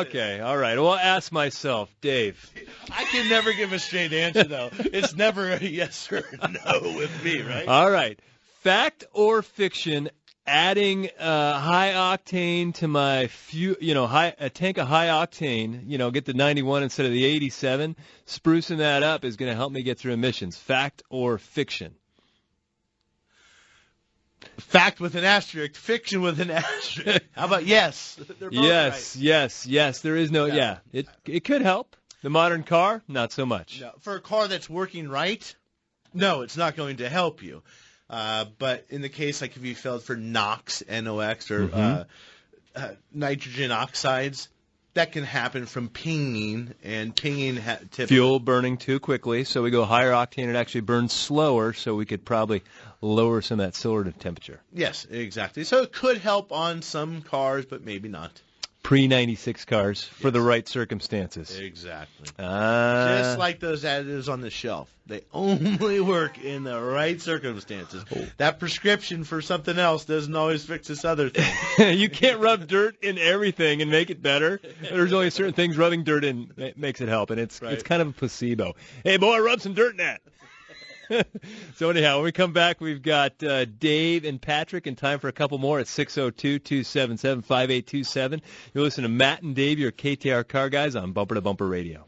Okay. All right. Well, I'll ask myself, Dave. I can never give a straight answer, though. It's never a yes or no with me, right? All right. Fact or fiction, adding high octane to my a tank of high octane, get the 91 instead of the 87, sprucing that up is going to help me get through emissions. Fact or fiction? Fact with an asterisk, fiction with an asterisk. How about yes? They're both right. Yes. There is no, yeah. It could help. The modern car, not so much. No, for a car that's working right, no, it's not going to help you. But in the case, like if you failed for NOx, NOx, or nitrogen oxides, that can happen from pinging, and pinging fuel burning too quickly, so we go higher octane. It actually burns slower, so we could probably lower some of that cylinder temperature. Yes, exactly. So it could help on some cars, but maybe not. Pre-96 cars for the right circumstances. Exactly. Just like those additives on the shelf. They only work in the right circumstances. That prescription for something else doesn't always fix this other thing. You can't rub dirt in everything and make it better. There's only certain things rubbing dirt in makes it help, and it's kind of a placebo. Hey, boy, rub some dirt in that. So anyhow, when we come back, we've got Dave and Patrick, and time for a couple more at 602-277-5827. You'll listen to Matt and Dave, your KTAR car guys, on Bumper to Bumper Radio.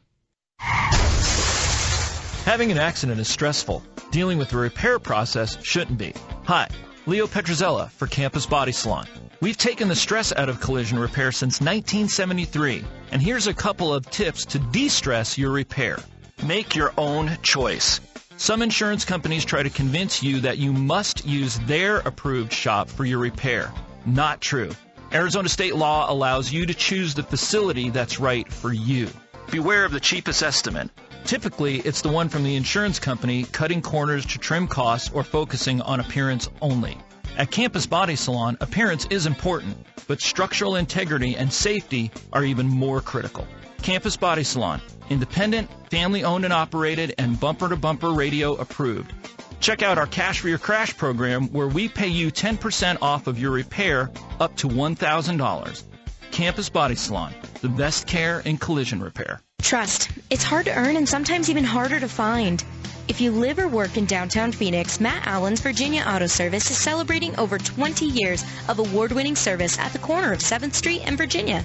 Having an accident is stressful. Dealing with the repair process shouldn't be. Hi, Leo Petrozella for Campus Body Salon. We've taken the stress out of collision repair since 1973, and here's a couple of tips to de-stress your repair. Make your own choice. Some insurance companies try to convince you that you must use their approved shop for your repair. Not true. Arizona state law allows you to choose the facility that's right for you. Beware of the cheapest estimate. Typically, it's the one from the insurance company cutting corners to trim costs or focusing on appearance only. At Campus Body Salon, appearance is important, but structural integrity and safety are even more critical. Campus Body Salon, independent, family-owned and operated, and bumper-to-bumper radio approved. Check out our Cash for Your Crash program, where we pay you 10% off of your repair up to $1,000. Campus Body Salon, the best care in collision repair. Trust. It's hard to earn and sometimes even harder to find. If you live or work in downtown Phoenix, Matt Allen's Virginia Auto Service is celebrating over 20 years of award-winning service at the corner of 7th Street and Virginia.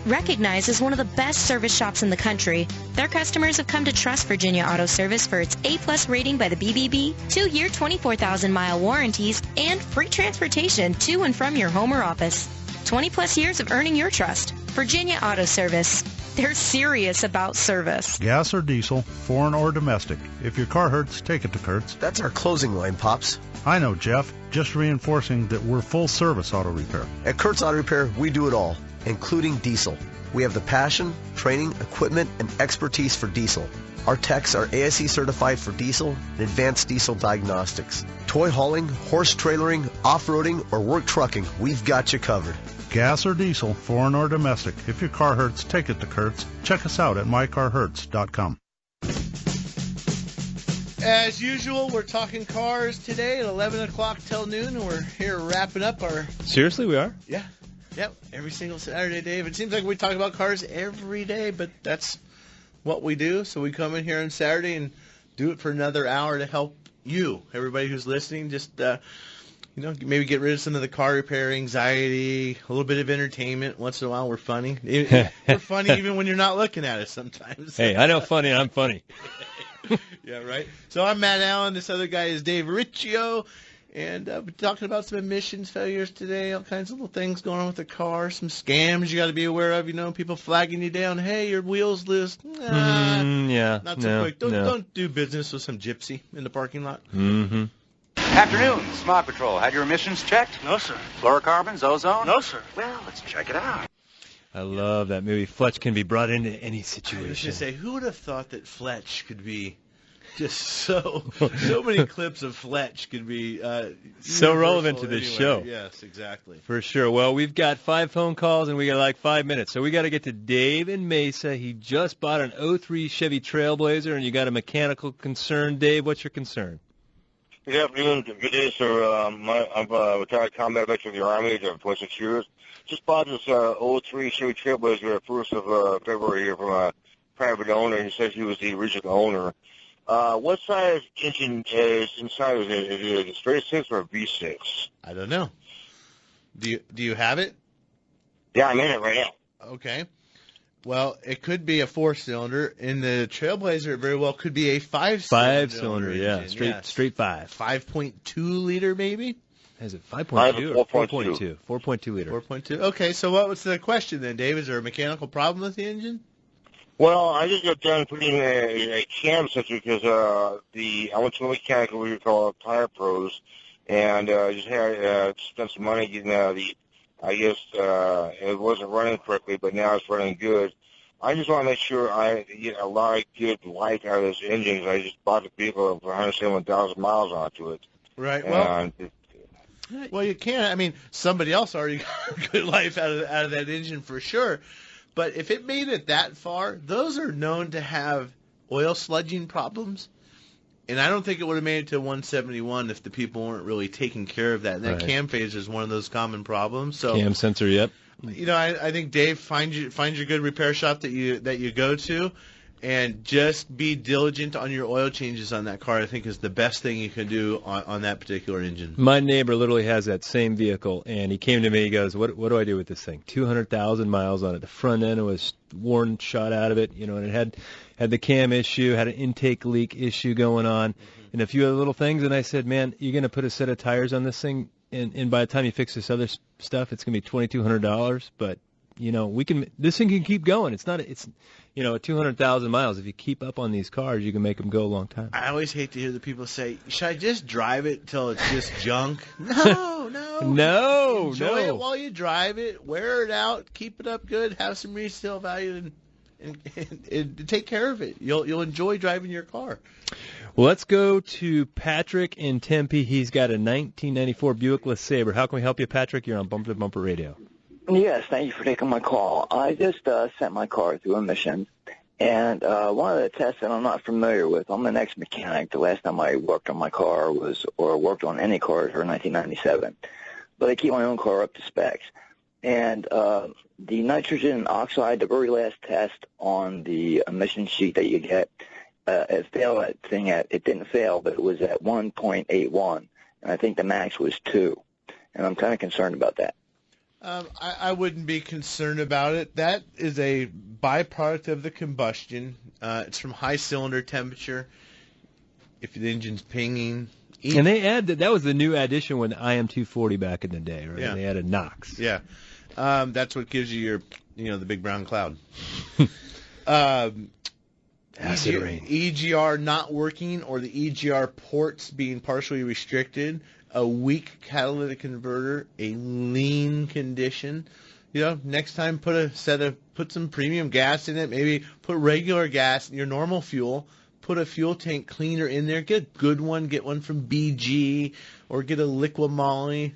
Recognized as one of the best service shops in the country, their customers have come to trust Virginia Auto Service for its A+ rating by the BBB, 2-year 24,000-mile warranties, and free transportation to and from your home or office. 20+ years of earning your trust. Virginia Auto Service. They're serious about service. Gas or diesel, foreign or domestic. If your car hurts, take it to Kurt's. That's our closing line, Pops. I know, Jeff. Just reinforcing that we're full-service auto repair. At Kurt's Auto Repair, we do it all, including diesel. We have the passion, training, equipment, and expertise for diesel. Our techs are ASE certified for diesel and advanced diesel diagnostics. Toy hauling, horse trailering, off-roading, or work trucking, we've got you covered. Gas or diesel, foreign or domestic. If your car hurts, take it to Kurt's. Check us out at mycarhurts.com. As usual, we're talking cars today at 11 o'clock till noon, and we're here wrapping up our... Seriously, we are? Yeah. Yep, every single Saturday, Dave. It seems like we talk about cars every day, but that's what we do. So we come in here on Saturday and do it for another hour to help you, everybody who's listening, just, maybe get rid of some of the car repair anxiety, a little bit of entertainment. Once in a while, we're funny. We're funny even when you're not looking at us sometimes. Hey, I know funny, and I'm funny. Yeah, right. So I'm Matt Allen. This other guy is Dave Riccio. And we're talking about some emissions failures today, all kinds of little things going on with the car, some scams you got to be aware of, people flagging you down. Hey, your wheel's loose. Yeah. Not so quick. Don't do business with some gypsy in the parking lot. Mm-hmm. Afternoon, Smog Patrol. Had your emissions checked? No, sir. Fluorocarbons, ozone? No, sir. Well, let's check it out. I love that movie. Fletch can be brought into any situation. I was going to say, who would have thought that Fletch could be just so many clips of Fletch could be so relevant to this show. Yes, exactly. For sure. Well, we've got 5 phone calls and we got like 5 minutes. So we got to get to Dave in Mesa. He just bought an 03 Chevy Trailblazer and you got a mechanical concern. Dave, what's your concern? Good afternoon. Good day, sir. I'm a retired combat veteran of the Army. I have 26 years. Just bought this 03 Chevy Trailblazer at 1st of February here from a private owner. He says he was the original owner. What size engine is inside of it? Is it a straight 6 or a V6? I don't know. Do you have it? Yeah, I'm in it right now. Okay. Well, it could be a 4-cylinder. In the Trailblazer, it very well could be a 5-cylinder. 5-cylinder, yeah. Straight 5. 5.2 liter, maybe? Is it 5.2 or 4.2? 4.2 liter. 4.2. Okay, so what was the question then, Dave? Is there a mechanical problem with the engine? Well, I just got done putting a cam sensor because I went to a mechanic we call Tire Pros, and just had spent some money getting it wasn't running correctly, but now it's running good. I just want to make sure I get a lot of good life out of this engine. I just bought the vehicle for 171,000 miles onto it. Right. Well, you can't. I mean, somebody else already got good life out of that engine for sure. But if it made it that far, those are known to have oil sludging problems. And I don't think it would have made it to 171 if the people weren't really taking care of that. And that cam phase is one of those common problems. So cam sensor, yep. I think Dave, find your good repair shop that you go to, and just be diligent on your oil changes on that car. I think is the best thing you can do on that particular engine. My neighbor literally has that same vehicle, and he came to me. He goes, "What do I do with this thing? 200,000 miles on it. The front end was worn, shot out of it, and it had the cam issue, had an intake leak issue going on, and a few other little things." And I said, "Man, you're going to put a set of tires on this thing, and by the time you fix this other stuff, it's going to be $2,200. But this thing can keep going. It's 200,000 miles. If you keep up on these cars, you can make them go a long time." I always hate to hear the people say, "Should I just drive it till it's just junk?" No. Enjoy it while you drive it. Wear it out. Keep it up good. Have some resale value, and take care of it. You'll enjoy driving your car. Well, let's go to Patrick in Tempe. He's got a 1994 Buick LeSabre. How can we help you, Patrick? You're on Bumper to Bumper Radio. Yes, thank you for taking my call. I just sent my car through emissions, and one of the tests that I'm not familiar with, I'm an ex-mechanic. The last time I worked on my car worked on any car was 1997. But I keep my own car up to specs. And the nitrogen oxide, the very last test on the emission sheet that you get, it failed it didn't fail, but it was at 1.81, and I think the max was 2. And I'm kind of concerned about that. I wouldn't be concerned about it. That is a byproduct of the combustion. It's from high cylinder temperature. If the engine's pinging. And they add that was the new addition with the IM240 back in the day, right? Yeah. They added NOx. Yeah. That's what gives you your, the big brown cloud. Acid rain. EGR not working or the EGR ports being partially restricted. A weak catalytic converter, a lean condition. Next time put some premium gas in it. Maybe put regular gas in your normal fuel. Put a fuel tank cleaner in there. Get a good one. Get one from BG or get a Liqui Moly.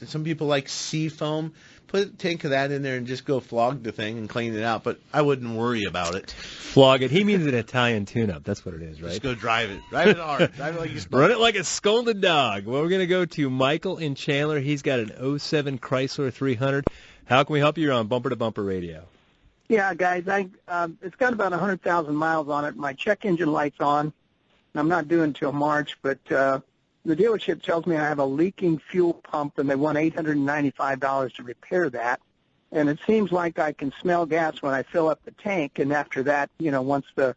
Some people like Seafoam. put a tank of that in there and just go flog the thing and clean it out. But I wouldn't worry about it. Flog it. He means an Italian tune-up. That's what it is, right? Just go drive it. Drive it hard. Drive it like you Run it like a scolded dog. Well, we're going to go to Michael in Chandler. He's got an 07 Chrysler 300. How can we help you? You're on Bumper to Bumper Radio. Yeah, guys, it's got about 100,000 miles on it. My check engine light's on. I'm not due until March, but the dealership tells me I have a leaking fuel pump, and they want $895 to repair that. And it seems like I can smell gas when I fill up the tank, and after that, once the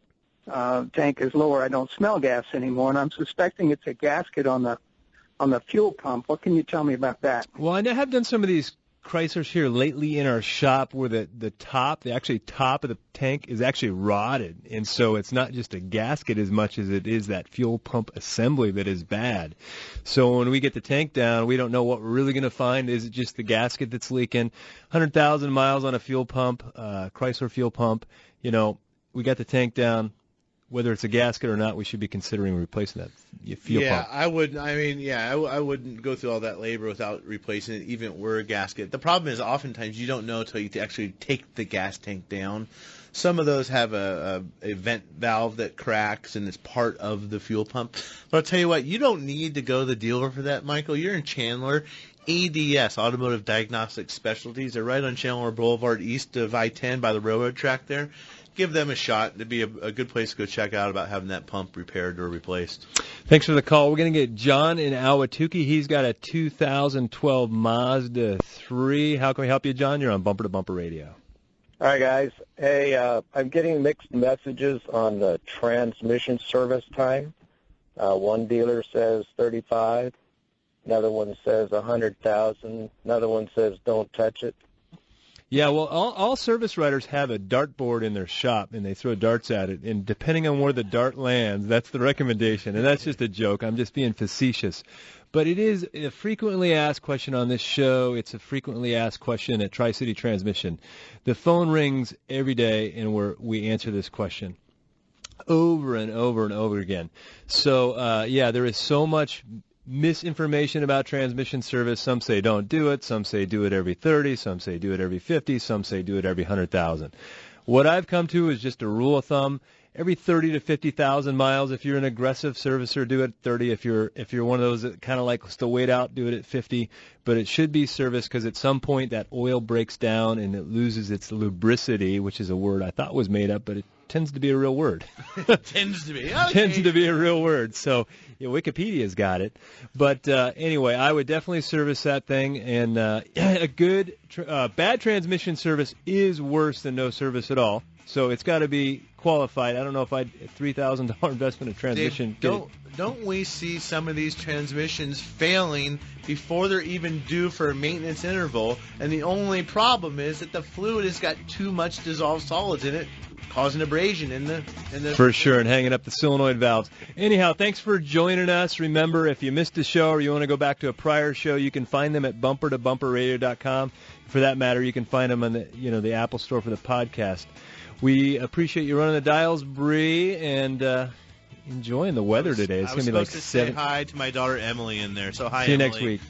tank is lower, I don't smell gas anymore. And I'm suspecting it's a gasket on the fuel pump. What can you tell me about that? Well, I have done some of these Chryslers here lately in our shop where the top of the tank is actually rotted, and so it's not just a gasket as much as it is that fuel pump assembly that is bad. So when we get the tank down, we don't know what we're really going to find. Is it just the gasket that's leaking? 100,000 miles on a fuel pump, Chrysler fuel pump. We got the tank down. Whether it's a gasket or not, we should be considering replacing that fuel pump. I wouldn't go through all that labor without replacing it, even if it were a gasket. The problem is oftentimes you don't know until you actually take the gas tank down. Some of those have a vent valve that cracks, and it's part of the fuel pump. But I'll tell you what, you don't need to go to the dealer for that, Michael. You're in Chandler. ADS, Automotive Diagnostic Specialties. They're right on Chandler Boulevard, east of I-10 by the railroad track there. Give them a shot. It'd be a good place to go check out about having that pump repaired or replaced. Thanks for the call. We're going to get John in Ahwatukee. He's got a 2012 Mazda 3. How can we help you, John? You're on Bumper to Bumper Radio. All right, guys. Hey, I'm getting mixed messages on the transmission service time. One dealer says 35. Another one says 100,000. Another one says don't touch it. Yeah, well, all service writers have a dartboard in their shop, and they throw darts at it. And depending on where the dart lands, that's the recommendation. And that's just a joke. I'm just being facetious. But it is a frequently asked question on this show. It's a frequently asked question at Tri-City Transmission. The phone rings every day, and we answer this question over and over and over again. So, there is so much misinformation about transmission service. Some say don't do it. Some say do it every 30. Some say do it every 50. Some say do it every 100,000. What I've come to is just a rule of thumb. Every 30 to 50,000 miles, if you're an aggressive servicer, do it at 30. If you're one of those that kind of likes to wait out, do it at 50. But it should be serviced because at some point that oil breaks down and it loses its lubricity, which is a word I thought was made up, but it tends to be a real word. Tends to be. Tends to be a real word. So Wikipedia's got it. But anyway, I would definitely service that thing. And a good, bad transmission service is worse than no service at all. So it's got to be qualified. I don't know if I'd $3,000 investment in transmission. Dave, don't we see some of these transmissions failing before they're even due for a maintenance interval? And the only problem is that the fluid has got too much dissolved solids in it, causing abrasion in the For sure, and hanging up the solenoid valves. Anyhow, thanks for joining us. Remember, if you missed a show or you want to go back to a prior show, you can find them at bumpertobumperradio.com. For that matter, you can find them on the Apple Store for the podcast. We appreciate you running the dials, Bree, and enjoying the weather today. It's going to be like 7. Say hi to my daughter Emily in there. So hi, See you Emily. next week.